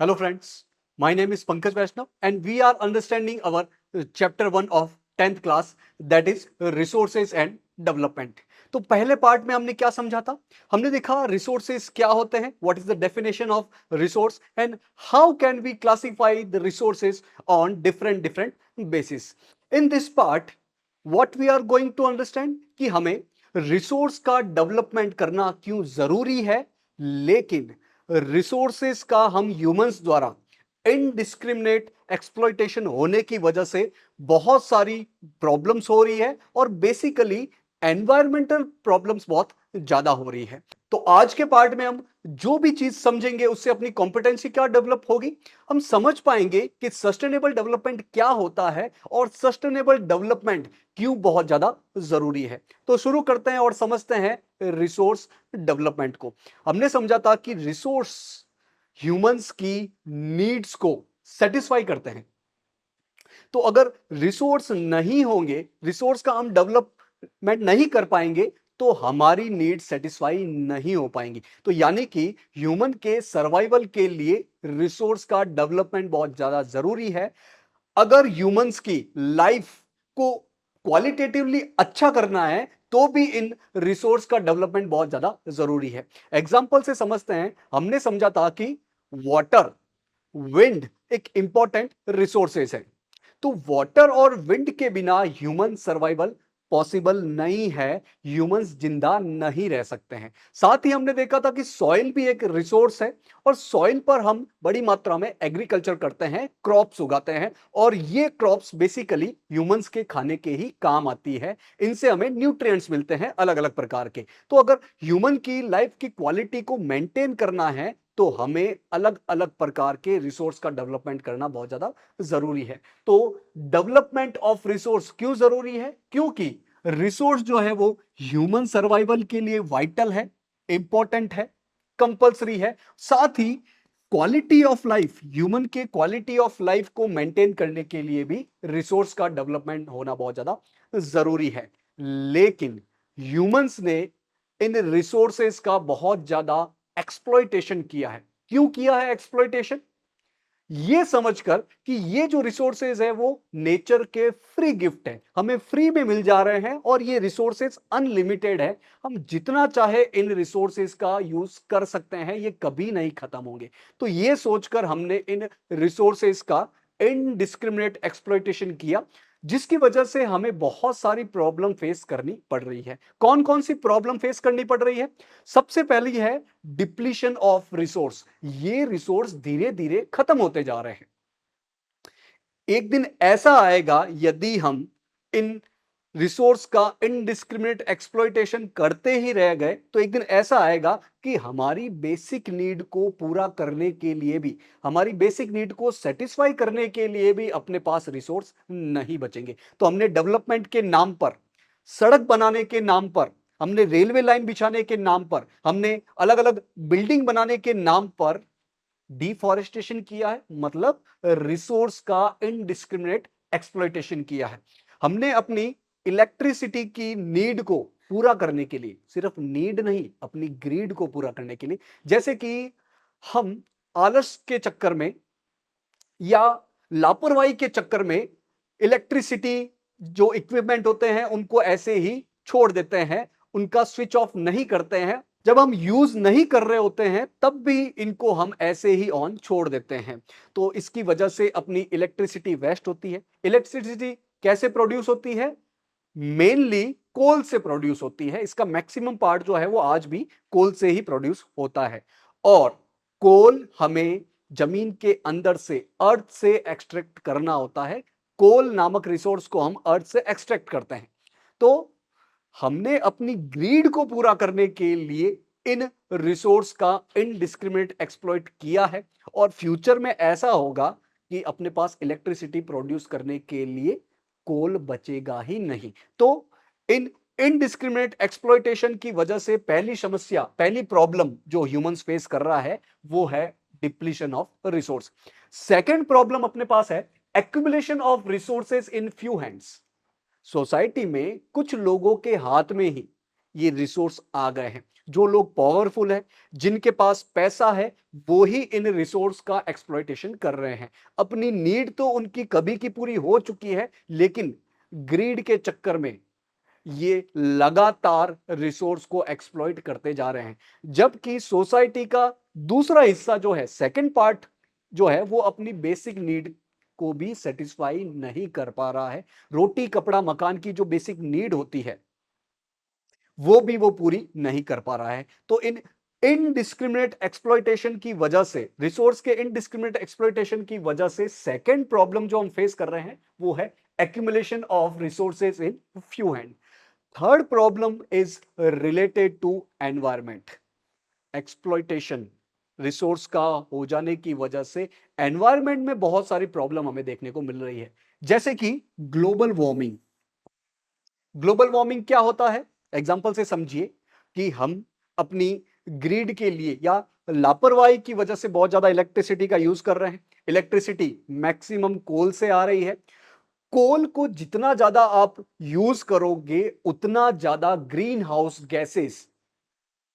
Hello friends, my name is Pankaj Vaishnav and we are understanding our chapter 1 of 10th class, that is resources and development. तो पहले part में हमने क्या समझा था? हमने देखा रिसोर्सेज क्या होते हैं, what is the definition of resource and how can we classify the resources on different basis. In this part what we are going to understand कि हमें रिसोर्स का डेवलपमेंट करना क्यों जरूरी है, लेकिन रिसोर्सेस का हम ह्यूमंस द्वारा इनडिस्क्रिमिनेट एक्सप्लॉइटेशन होने की वजह से बहुत सारी प्रॉब्लम्स हो रही है और बेसिकली एनवायरमेंटल प्रॉब्लम्स बहुत ज्यादा हो रही है. तो आज के पार्ट में हम जो भी चीज समझेंगे उससे अपनी कॉम्पिटेंसी क्या डेवलप होगी, हम समझ पाएंगे कि सस्टेनेबल डेवलपमेंट क्या होता है और सस्टेनेबल डेवलपमेंट क्यों बहुत ज्यादा जरूरी है. तो शुरू करते हैं और समझते हैं रिसोर्स डेवलपमेंट को. हमने समझा था कि रिसोर्स ह्यूमंस की नीड्स को सेटिस्फाई करते हैं. तो अगर रिसोर्स नहीं होंगे, रिसोर्स का हम डेवलपमेंट नहीं कर पाएंगे तो हमारी नीड सेटिस्फाई नहीं हो पाएंगी. तो यानी कि ह्यूमन के सर्वाइवल के लिए रिसोर्स का डेवलपमेंट बहुत ज्यादा जरूरी है. अगर ह्यूमंस की लाइफ को क्वालिटेटिवली अच्छा करना है तो भी इन रिसोर्स का डेवलपमेंट बहुत ज्यादा जरूरी है. एग्जाम्पल से समझते हैं. हमने समझा था कि वाटर, विंड एक इंपॉर्टेंट रिसोर्सेस है. तो वाटर और विंड के बिना ह्यूमन सर्वाइवल पॉसिबल नहीं है, ह्यूमंस जिंदा नहीं रह सकते हैं. साथ ही हमने देखा था कि सॉइल भी एक रिसोर्स है और सॉइल पर हम बड़ी मात्रा में एग्रीकल्चर करते हैं, क्रॉप्स उगाते हैं और ये क्रॉप्स बेसिकली ह्यूमंस के खाने के ही काम आती है. इनसे हमें न्यूट्रिएंट्स मिलते हैं अलग अलग प्रकार के. तो अगर ह्यूमन की लाइफ की क्वालिटी को मेंटेन करना है तो हमें अलग अलग प्रकार के रिसोर्स का डेवलपमेंट करना बहुत ज्यादा जरूरी है. तो डेवलपमेंट ऑफ रिसोर्स क्यों जरूरी है? क्योंकि रिसोर्स जो है वो ह्यूमन सर्वाइवल के लिए वाइटल है, इंपॉर्टेंट है, कंपल्सरी है. साथ ही क्वालिटी ऑफ लाइफ, ह्यूमन के क्वालिटी ऑफ लाइफ को मेंटेन करने के लिए भी रिसोर्स का डेवलपमेंट होना बहुत ज्यादा जरूरी है. लेकिन ह्यूमंस ने इन रिसोर्सेस का बहुत ज्यादा एक्सप्लॉइटेशन किया है. क्यों किया है एक्सप्लॉइटेशन? ये समझकर कि ये जो रिसोर्सेज है वो नेचर के फ्री गिफ्ट है, हमें फ्री में मिल जा रहे हैं और ये रिसोर्सेज अनलिमिटेड है. हम जितना चाहे इन रिसोर्सेज का यूज कर सकते हैं, ये कभी नहीं खत्म होंगे. तो ये सोचकर हमने इन रिसोर्सेज का इनडिस्क्रिमिनेट एक्सप्लॉइटेशन किया, जिसकी वजह से हमें बहुत सारी प्रॉब्लम फेस करनी पड़ रही है. कौन कौन सी प्रॉब्लम फेस करनी पड़ रही है? सबसे पहली है डिप्लीशन ऑफ रिसोर्स. ये रिसोर्स धीरे धीरे खत्म होते जा रहे हैं. एक दिन ऐसा आएगा, यदि हम इन रिसोर्स का इनडिस्क्रिमिनेट एक्सप्लॉइटेशन करते ही रह गए, तो एक दिन ऐसा आएगा कि हमारी बेसिक नीड को पूरा करने के लिए भी, हमारी बेसिक नीड को सेटिस्फाई करने के लिए भी अपने पास रिसोर्स नहीं बचेंगे. तो हमने डेवलपमेंट के नाम पर, सड़क बनाने के नाम पर, हमने रेलवे लाइन बिछाने के नाम पर, हमने अलग अलग बिल्डिंग बनाने के नाम पर डिफॉरेस्टेशन किया है, मतलब रिसोर्स का इनडिस्क्रिमिनेट एक्सप्लॉइटेशन किया है. हमने अपनी इलेक्ट्रिसिटी की नीड को पूरा करने के लिए, सिर्फ नीड नहीं, अपनी ग्रीड को पूरा करने के लिए, जैसे कि हम आलस के चक्कर में या लापरवाही के चक्कर में इलेक्ट्रिसिटी जो इक्विपमेंट होते हैं उनको ऐसे ही छोड़ देते हैं, उनका स्विच ऑफ नहीं करते हैं. जब हम यूज नहीं कर रहे होते हैं तब भी इनको हम ऐसे ही ऑन छोड़ देते हैं. तो इसकी वजह से अपनी इलेक्ट्रिसिटी वेस्ट होती है. इलेक्ट्रिसिटी कैसे प्रोड्यूस होती है? मेनली कोल से प्रोड्यूस होती है. इसका मैक्सिमम पार्ट जो है वो आज भी कोल से ही प्रोड्यूस होता है. और कोल हमें जमीन के अंदर से, अर्थ से एक्सट्रैक्ट करना होता है. कोल नामक रिसोर्स को हम अर्थ से एक्सट्रैक्ट करते हैं. तो हमने अपनी ग्रीड को पूरा करने के लिए इन रिसोर्स का इनडिस्क्रिमिनेट एक्सप्लॉइट किया है और फ्यूचर में ऐसा होगा कि अपने पास इलेक्ट्रिसिटी प्रोड्यूस करने के लिए कोल बचेगा ही नहीं. तो इन इनडिस्क्रिमिनेट एक्सप्लॉइटेशन की वजह से पहली समस्या, पहली प्रॉब्लम जो ह्यूमंस फेस कर रहा है वो है depletion of resource. Second problem अपने पास है accumulation of resources in few hands. Society में कुछ लोगों के हाथ में ही ये रिसोर्स आ गए हैं. जो लोग पावरफुल है, जिनके पास पैसा है, वो ही इन रिसोर्स का एक्सप्लॉयटेशन कर रहे हैं। अपनी नीड तो उनकी कभी की पूरी हो चुकी है, लेकिन ग्रीड के चक्कर में ये लगातार रिसोर्स को एक्सप्लॉइट करते जा रहे हैं। जबकि सोसाइटी का दूसरा हिस्सा जो है, सेकंड पार्ट जो है, वो अपनी बेसिक नीड को भी सेटिस्फाई नहीं कर पा रहा है। रोटी कपड़ा मकान की जो बेसिक नीड होती है, वो पूरी नहीं कर पा रहा है। तो इन इनडिस्क्रिमिनेट एक्सप्लॉइटेशन की वजह से, रिसोर्स के इनडिस्क्रिमिनेट एक्सप्लॉइटेशन की वजह से सेकंड प्रॉब्लम जो हम फेस कर रहे हैं वो है accumulation of resources in few hand. Third problem is related to environment exploitation. Resource का हो जाने की वजह से एनवायरमेंट में बहुत सारी प्रॉब्लम हमें देखने को मिल रही है, जैसे कि ग्लोबल वार्मिंग। ग्लोबल वार्मिंग क्या होता है, एग्जाम्पल से समझिए कि हम अपनी ग्रिड के लिए या लापरवाही की वजह से बहुत ज्यादा इलेक्ट्रिसिटी का यूज कर रहे हैं। इलेक्ट्रिसिटी मैक्सिमम कोल से आ रही है। कोल को जितना ज्यादा आप यूज करोगे, उतना ज्यादा ग्रीन हाउस गैसेस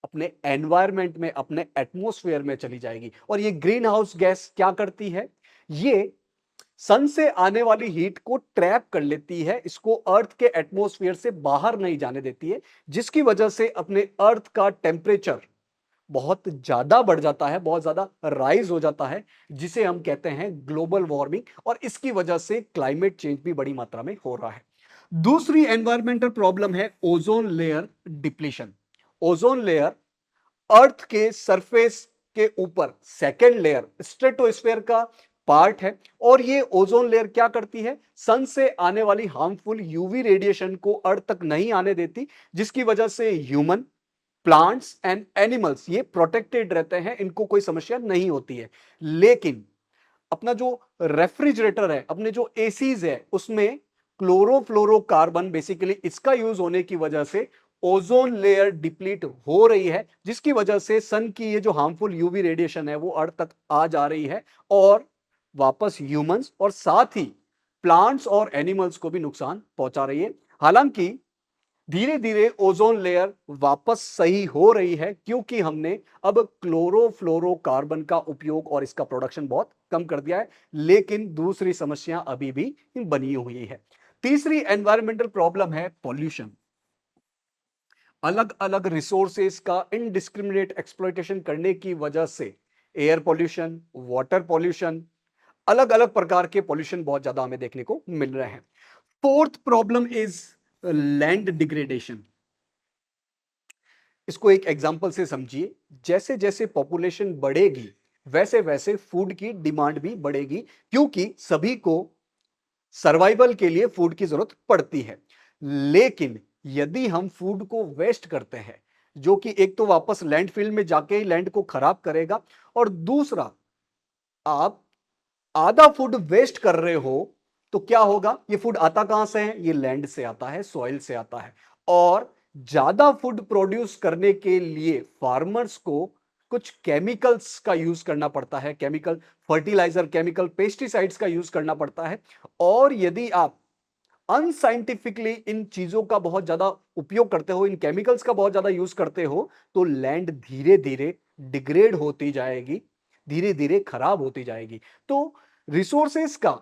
अपने एनवायरमेंट में, अपने एटमॉस्फेयर में चली जाएगी। और ये ग्रीन हाउस गैस क्या करती है, ये सन से आने वाली हीट को ट्रैप कर लेती है, इसको अर्थ के एटमॉस्फेयर से बाहर नहीं जाने देती है, जिसकी वजह से अपने अर्थ का टेम्परेचर बहुत ज्यादा बढ़ जाता है, बहुत ज्यादा राइज हो जाता है, जिसे हम कहते हैं ग्लोबल वार्मिंग। और इसकी वजह से क्लाइमेट चेंज भी बड़ी मात्रा में हो रहा है। दूसरी एनवायरमेंटल प्रॉब्लम है ozone layer depletion. Ozone layer earth के सरफेस के ऊपर सेकेंड लेयर स्ट्रेटोस्फेयर का पार्ट है। और ये ओजोन लेयर क्या करती है, सन से आने वाली हार्मफुल यूवी रेडिएशन को अर्थ तक नहीं आने देती, जिसकी वजह से ह्यूमन, प्लांट्स एंड एनिमल्स ये प्रोटेक्टेड रहते हैं, इनको कोई समस्या नहीं होती है। लेकिन अपना जो रेफ्रिजरेटर है, अपने जो एसीज है, उसमें क्लोरोफ्लोरोकार्बन बेसिकली इसका यूज होने की वजह से ओजोन लेयर डिप्लीट हो रही है, जिसकी वजह से सन की ये जो हार्मफुल यूवी रेडिएशन है वो अर्थ तक आ जा रही है और वापस ह्यूमंस और साथ ही प्लांट्स और एनिमल्स को भी नुकसान पहुंचा रही है। हालांकि धीरे धीरे ओजोन लेयर वापस सही हो रही है, क्योंकि हमने अब क्लोरोफ्लोरोकार्बन का उपयोग और इसका प्रोडक्शन बहुत कम कर दिया है। लेकिन दूसरी समस्या अभी भी बनी हुई है। तीसरी एनवायरमेंटल प्रॉब्लम है पॉल्यूशन। अलग अलग रिसोर्सेज का इनडिस्क्रिमिनेट एक्सप्लॉइटेशन करने की वजह से एयर पॉल्यूशन, वाटर पॉल्यूशन, अलग अलग प्रकार के पॉल्यूशन बहुत ज्यादा हमें देखने को मिल रहे हैं। Fourth problem is land degradation. इसको एक एग्जांपल से समझिए। जैसे जैसे पॉपुलेशन बढ़ेगी, वैसे वैसे फूड की डिमांड भी बढ़ेगी, क्योंकि सभी को सर्वाइवल के लिए फूड की जरूरत पड़ती है। लेकिन यदि हम फूड को वेस्ट करते हैं, जो कि एक तो वापस लैंडफिल में जाके ही लैंड को खराब करेगा, और दूसरा आप आधा फूड वेस्ट कर रहे हो, तो क्या होगा, ये फूड आता कहां से है, ये लैंड से आता है, सॉइल से आता है। और ज्यादा फूड प्रोड्यूस करने के लिए फार्मर्स को कुछ केमिकल्स का यूज करना पड़ता है, केमिकल फर्टिलाइजर, केमिकल पेस्टिसाइड्स का यूज करना पड़ता है। और यदि आप अनसाइंटिफिकली इन चीजों का बहुत ज्यादा उपयोग करते हो, इन केमिकल्स का बहुत ज्यादा यूज करते हो, तो लैंड धीरे धीरे डिग्रेड होती जाएगी, धीरे धीरे खराब होती जाएगी। तो रिसोर्सेस का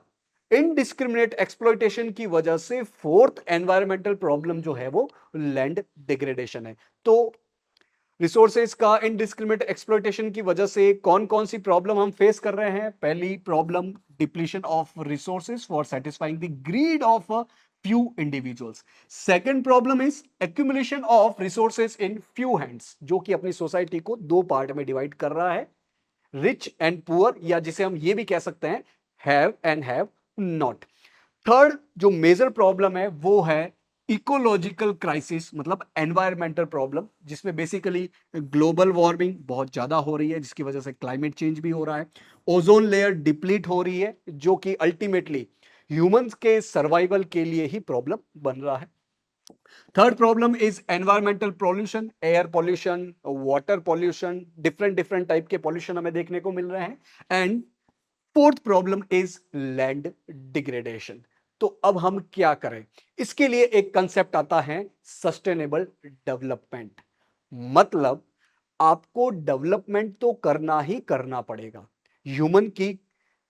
इनडिस्क्रिमिनेट एक्सप्लॉइटेशन की वजह से फोर्थ एनवायरमेंटल प्रॉब्लम जो है वो लैंड डिग्रेडेशन है। तो रिसोर्सेज का इनडिस्क्रिमिनेट एक्सप्लॉइटेशन की वजह से कौन कौन सी प्रॉब्लम हम फेस कर रहे हैं। पहली problem, depletion of resources for satisfying the greed of few individuals. Second problem is accumulation of resources in few hands, जो कि अपनी सोसाइटी को दो पार्ट में डिवाइड कर रहा है, रिच एंड पुअर, या जिसे हम ये भी कह सकते हैं have and have not. Third जो मेजर प्रॉब्लम है वो है इकोलॉजिकल क्राइसिस, मतलब एनवायरमेंटल प्रॉब्लम, जिसमें बेसिकली ग्लोबल वार्मिंग बहुत ज्यादा हो रही है, जिसकी वजह से क्लाइमेट चेंज भी हो रहा है। ओजोन लेयर डिप्लीट हो रही है, जो कि अल्टीमेटली ह्यूमंस के सर्वाइवल के लिए ही प्रॉब्लम बन रहा है। Third problem is environmental pollution, air pollution, water pollution, different different type के पॉल्यूशन हमें देखने को मिल रहे हैं। And fourth problem is land degradation. तो अब हम क्या करें, इसके लिए एक कंसेप्ट आता है सस्टेनेबल डेवलपमेंट। मतलब आपको डेवलपमेंट तो करना ही करना पड़ेगा। ह्यूमन की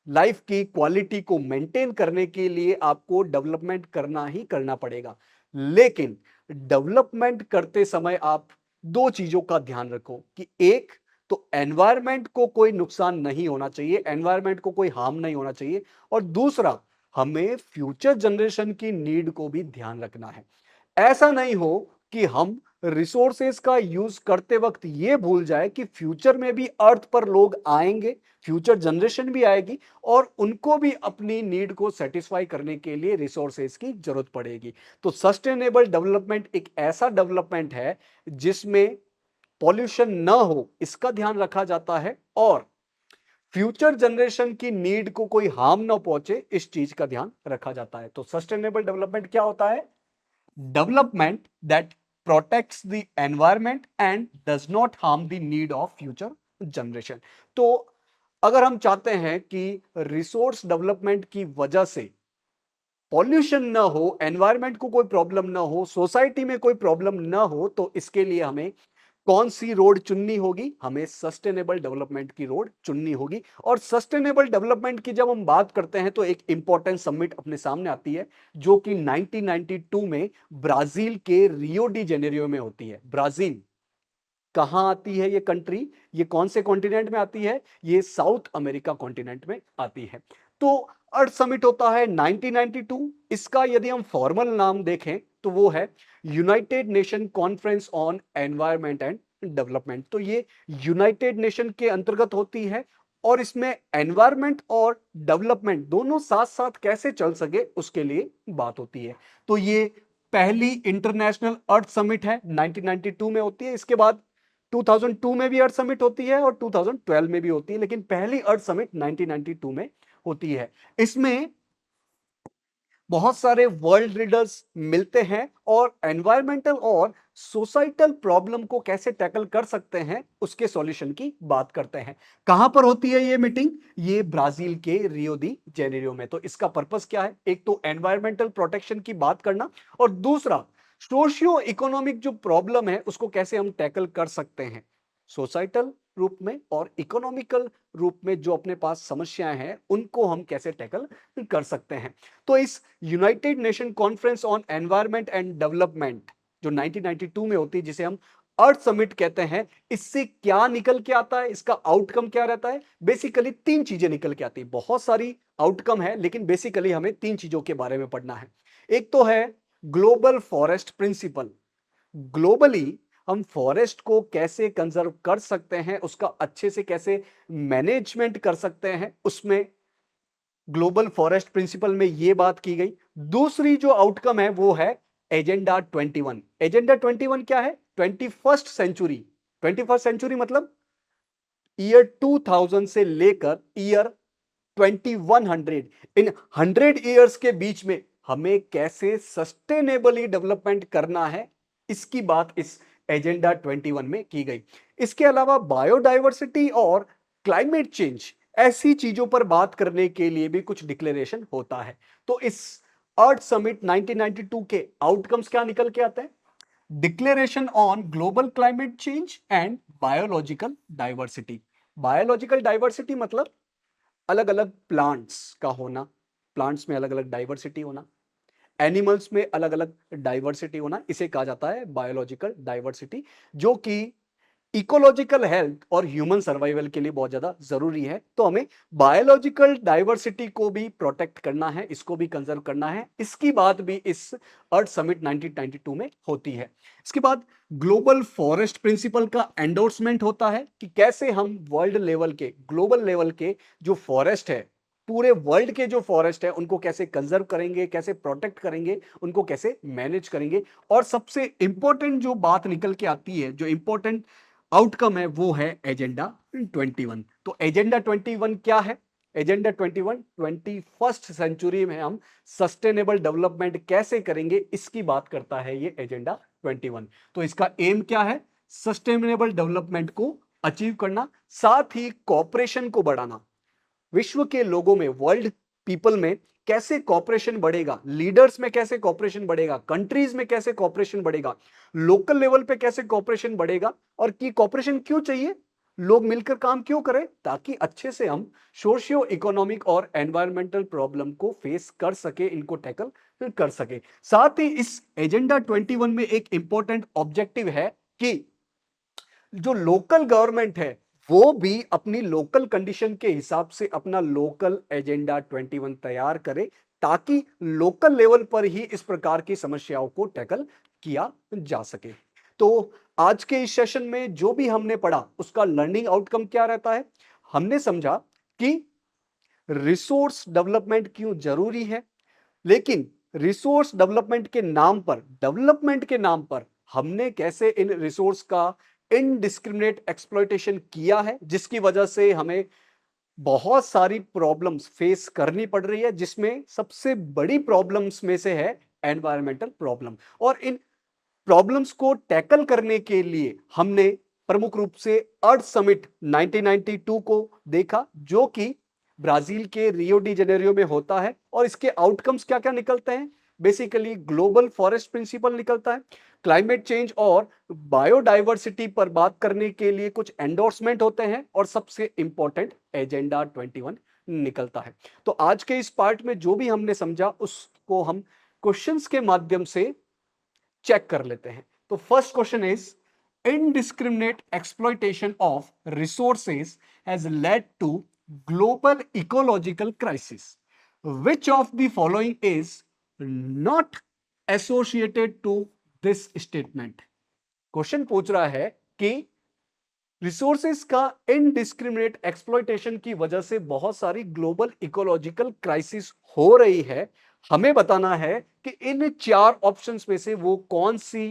लाइफ की क्वालिटी को मेंटेन करने के लिए आपको डेवलपमेंट करना ही करना पड़ेगा। लेकिन डेवलपमेंट करते समय आप दो चीजों का ध्यान रखो कि एक तो एनवायरनमेंट को कोई नुकसान नहीं होना चाहिए, एनवायरनमेंट को कोई हार्म नहीं होना चाहिए, और दूसरा हमें फ्यूचर जनरेशन की नीड को भी ध्यान रखना है। ऐसा नहीं हो कि हम रिसोर्सेज का यूज करते वक्त यह भूल जाए कि फ्यूचर में भी अर्थ पर लोग आएंगे, फ्यूचर जनरेशन भी आएगी और उनको भी अपनी नीड को सेटिस्फाई करने के लिए रिसोर्सेज की जरूरत पड़ेगी। तो सस्टेनेबल डेवलपमेंट एक ऐसा डेवलपमेंट है जिसमें पॉल्यूशन ना हो, इसका ध्यान रखा जाता है, और फ्यूचर जनरेशन की नीड को कोई हार्म ना पहुंचे, इस चीज का ध्यान रखा जाता है। तो सस्टेनेबल डेवलपमेंट क्या होता है? Development that protects the environment and does not harm the need of future generation। तो अगर हम चाहते हैं कि रिसोर्स डेवलपमेंट की वजह से पॉल्यूशन ना हो, एनवायरमेंट को कोई प्रॉब्लम ना हो, सोसाइटी में कोई प्रॉब्लम ना हो, तो इसके लिए हमें कौन सी रोड चुननी होगी? हमें सस्टेनेबल डेवलपमेंट की रोड चुननी होगी। और सस्टेनेबल डेवलपमेंट की जब हम बात करते हैं तो एक इंपॉर्टेंट समिट अपने सामने आती है जो कि 1992 में ब्राजील के रियो डी जेनेरियो में होती है। ब्राजील कहां आती है? ये कंट्री ये कौन से कॉन्टिनेंट में आती है? ये साउथ अमेरिका कॉन्टिनेंट में आती है। तो अर्थ समिट होता है 1992। इसका यदि हम फॉर्मल नाम देखें तो वो है United nation conference on environment and development. तो ये यूनाइटेड नेशन के अंतर्गत होती है और इसमें एनवायरनमेंट और डेवलपमेंट दोनों साथ साथ कैसे चल सके उसके लिए बात होती है। तो ये पहली इंटरनेशनल अर्थ समिट है, 1992 में होती है। इसके बाद 2002 में भी अर्थ समिट होती है और 2012 में भी होती है, लेकिन पहली अर्थ समिट 1992 में होती है। इसमें बहुत सारे वर्ल्ड लीडर्स मिलते हैं और एनवायरमेंटल और सोसाइटल प्रॉब्लम को कैसे टैकल कर सकते हैं उसके सॉल्यूशन की बात करते हैं। कहां पर होती है ये मीटिंग? ये ब्राजील के रियो दी जेनेरियो में। तो इसका पर्पस क्या है? एक तो एनवायरमेंटल प्रोटेक्शन की बात करना और दूसरा सोशियो इकोनॉमिक जो प्रॉब्लम है उसको कैसे हम टैकल कर सकते हैं सोसाइटल रूप में, और इकोनॉमिकल रूप में जो अपने पास समस्याएं हैं उनको हम कैसे टैकल कर सकते हैं। तो इस United nation conference on environment and development जो 1992 में होती है, जिसे हम अर्थ समिट कहते हैं, इससे क्या निकल के आता है? इसका आउटकम क्या रहता है? बेसिकली तीन चीजें निकल के आती है। बहुत सारी आउटकम है लेकिन बेसिकली हमें तीन चीजों के बारे में पढ़ना है। एक तो है ग्लोबल फॉरेस्ट प्रिंसिपल। ग्लोबली हम फॉरेस्ट को कैसे कंजर्व कर सकते हैं, उसका अच्छे से कैसे मैनेजमेंट कर सकते हैं, उसमें ग्लोबल फॉरेस्ट प्रिंसिपल में यह बात की गई। दूसरी जो आउटकम है वो है एजेंडा 21। एजेंडा 21 क्या है? 21st century. 21st सेंचुरी मतलब ईयर 2000 से लेकर ईयर 2100, इन 100 ईयर्स के बीच में हमें कैसे सस्टेनेबली डेवलपमेंट करना है, इसकी बात इस एजेंडा 21 में की गई। इसके अलावा बायोडायवर्सिटी और क्लाइमेट चेंज ऐसी चीजों पर बात करने के लिए भी कुछ डिक्लेरेशन होता है। तो इस अर्थ समिट 1992 के आउटकम्स क्या निकल के आते हैं? Declaration on global climate change and biological diversity. Biological diversity मतलब अलग अलग प्लांट्स का होना, प्लांट्स में अलग अलग डाइवर्सिटी होना, एनिमल्स में अलग अलग डाइवर्सिटी होना, इसे कहा जाता है बायोलॉजिकल डाइवर्सिटी, जो कि इकोलॉजिकल हेल्थ और ह्यूमन सर्वाइवल के लिए बहुत ज्यादा जरूरी है। तो हमें बायोलॉजिकल डाइवर्सिटी को भी प्रोटेक्ट करना है, इसको भी कंजर्व करना है। इसकी बात भी इस अर्थ समिट 1992 में होती है। इसके बाद ग्लोबल फॉरेस्ट प्रिंसिपल का एंडोर्समेंट होता है कि कैसे हम वर्ल्ड लेवल के, ग्लोबल लेवल के जो फॉरेस्ट है, पूरे वर्ल्ड के जो फॉरेस्ट है उनको कैसे कंजर्व करेंगे, कैसे प्रोटेक्ट करेंगे, उनको कैसे मैनेज करेंगे। और सबसे इंपॉर्टेंट जो बात निकल के आती है, जो इंपॉर्टेंट आउटकम है, वो है एजेंडा 21। तो एजेंडा 21 क्या है? एजेंडा 21 21st सेंचुरी में हम सस्टेनेबल डेवलपमेंट कैसे करेंगे, इसकी बात करता है ये एजेंडा 21। तो इसका एम क्या है? सस्टेनेबल डेवलपमेंट को अचीव करना, साथ ही कॉपरेशन को बढ़ाना, विश्व के लोगों में, वर्ल्ड पीपल में कैसे कॉपरेशन बढ़ेगा, लीडर्स में कैसे कॉपरेशन बढ़ेगा, कंट्रीज में कैसे कॉपरेशन बढ़ेगा, लोकल लेवल पे कैसे कॉपरेशन बढ़ेगा, और की कॉपरेशन क्यों चाहिए, लोग मिलकर काम क्यों करें, ताकि अच्छे से हम सोशियो इकोनॉमिक और एनवायरमेंटल प्रॉब्लम को फेस कर सके, इनको टैकल कर सके। साथ ही इस एजेंडा 21 में एक इंपॉर्टेंट ऑब्जेक्टिव है कि जो लोकल गवर्नमेंट है वो भी अपनी लोकल कंडीशन के हिसाब से अपना लोकल एजेंडा 21 तैयार करे, ताकि लोकल लेवल पर ही इस प्रकार की समस्याओं को टैकल किया जा सके। तो आज के इस सेशन में जो भी हमने पढ़ा उसका लर्निंग आउटकम क्या रहता है, हमने समझा कि रिसोर्स डेवलपमेंट क्यों जरूरी है, लेकिन रिसोर्स डेवलपमेंट के नाम पर हमने कैसे इन रिसोर्स का इनडिस्क्रिमिनेट एक्सप्लॉयटेशन किया है, जिसकी वजह से हमें बहुत सारी प्रॉब्लम्स फेस करनी पड़ रही है, जिसमें सबसे बड़ी प्रॉब्लम्स में से है एनवायरमेंटल प्रॉब्लम। और इन प्रॉब्लम्स को टैकल करने के लिए हमने प्रमुख रूप से अर्थ समिट 1992 को देखा, जो कि ब्राजील के रियो डी जेनेरियो में होता है। और इसके आउटकम्स क्या क्या निकलते हैं, बेसिकली ग्लोबल फॉरेस्ट प्रिंसिपल निकलता है, क्लाइमेट चेंज और बायोडाइवर्सिटी पर बात करने के लिए कुछ एंडोर्समेंट होते हैं, और सबसे इंपॉर्टेंट एजेंडा 21 निकलता है। तो आज के इस पार्ट में जो भी हमने समझा उसको हम क्वेश्चंस के माध्यम से चेक कर लेते हैं। तो first question is, indiscriminate exploitation of resources has led to global ecological crisis. Which of the following is not associated to this statement? Question पूछ रहा है कि रिसोर्सेस का इनडिस्क्रिमिनेट एक्सप्लॉयटेशन की वजह से बहुत सारी ग्लोबल इकोलॉजिकल क्राइसिस हो रही है। हमें बताना है कि इन चार ऑप्शंस में से वो कौन सी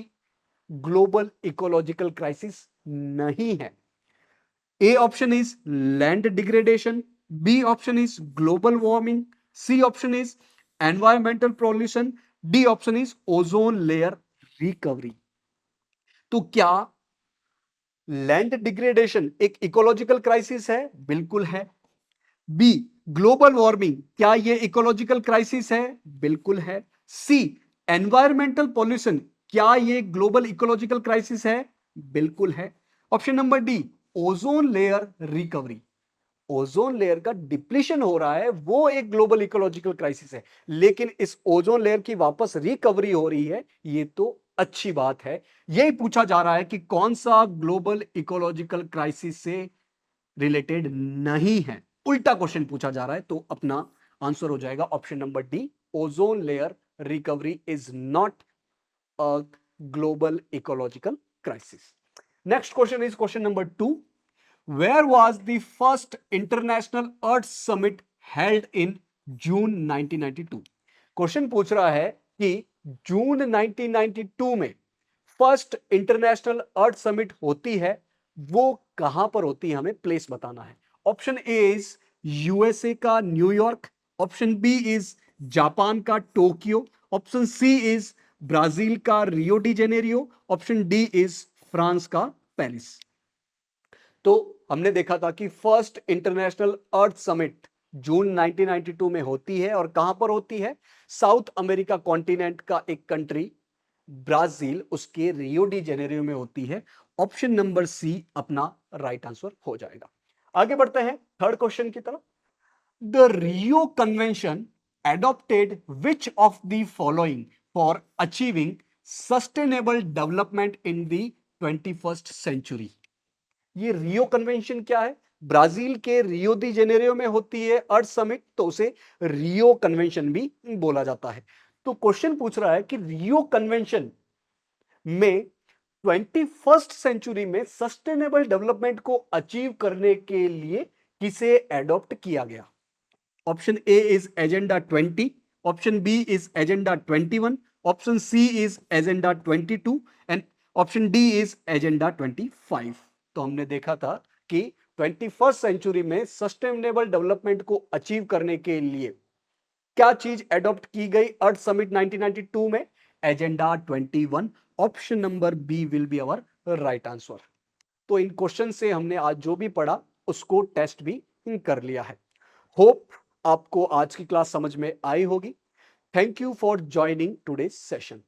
ग्लोबल इकोलॉजिकल क्राइसिस नहीं है। A option is land degradation, B option is global warming, C option is environmental pollution, D option is ozone layer recovery. तो क्या लैंड डिग्रेडेशन एक इकोलॉजिकल क्राइसिस है? बिल्कुल है। बी ग्लोबल वार्मिंग, क्या यह इकोलॉजिकल क्राइसिस है? बिल्कुल है। सी एनवायरमेंटल पॉल्यूशन, क्या यह ग्लोबल इकोलॉजिकल क्राइसिस है? बिल्कुल है। Option number D ozone layer recovery, ozone layer का डिप्लीशन हो रहा है वो एक ग्लोबल इकोलॉजिकल क्राइसिस है, लेकिन इस ओजोन लेयर की वापस रिकवरी हो रही है, ये तो अच्छी बात है। यही पूछा जा रहा है कि कौन सा ग्लोबल इकोलॉजिकल क्राइसिस से रिलेटेड नहीं है, उल्टा क्वेश्चन पूछा जा रहा है। तो अपना आंसर हो जाएगा option number D, ozone layer recovery is not a global ecological crisis. Next question is question number 2, where was the first international earth summit held in June 1992? Question पूछ रहा है कि जून 1992 में फर्स्ट इंटरनेशनल अर्थ समिट होती है, वो कहां पर होती है, हमें प्लेस बताना है। ऑप्शन ए इज यूएसए का New York, option B is Japan का Tokyo, option C is Brazil का Rio de Janeiro, option D is France का पेरिस। तो हमने देखा था कि first international earth summit June 1992 में होती है, और कहां पर होती है? साउथ अमेरिका कॉन्टिनेंट का एक कंट्री ब्राजील, उसके रियो डी जेनेरियो में होती है। ऑप्शन नंबर सी अपना राइट आंसर हो जाएगा। आगे बढ़ते हैं थर्ड क्वेश्चन की तरफ। The Rio convention adopted which of the following for achieving sustainable development in the 21st century? ये रियो कन्वेंशन क्या है? ब्राजील के रियो दी जेनेरियो में होती है अर्थ समिट, तो उसे रियो कन्वेंशन भी बोला जाता है। तो क्वेश्चन पूछ रहा है कि रियो कन्वेंशन में 21st सेंचुरी में सस्टेनेबल डेवलपमेंट को अचीव करने के लिए किसे एडॉप्ट किया गया? Option A is agenda 20, option B is agenda 21, option C is agenda 22 and option D is agenda 25। तो हमने देखा था कि 21st सेंचुरी में सस्टेनेबल डेवलपमेंट को अचीव करने के लिए क्या चीज एडॉप्ट की गई अर्थ समिट 1992 में? Agenda 21। Option number B will be our right answer. तो इन क्वेश्चन से हमने आज जो भी पढ़ा उसको टेस्ट भी कर लिया है। होप आपको आज की क्लास समझ में आई होगी। Thank you for joining today's session.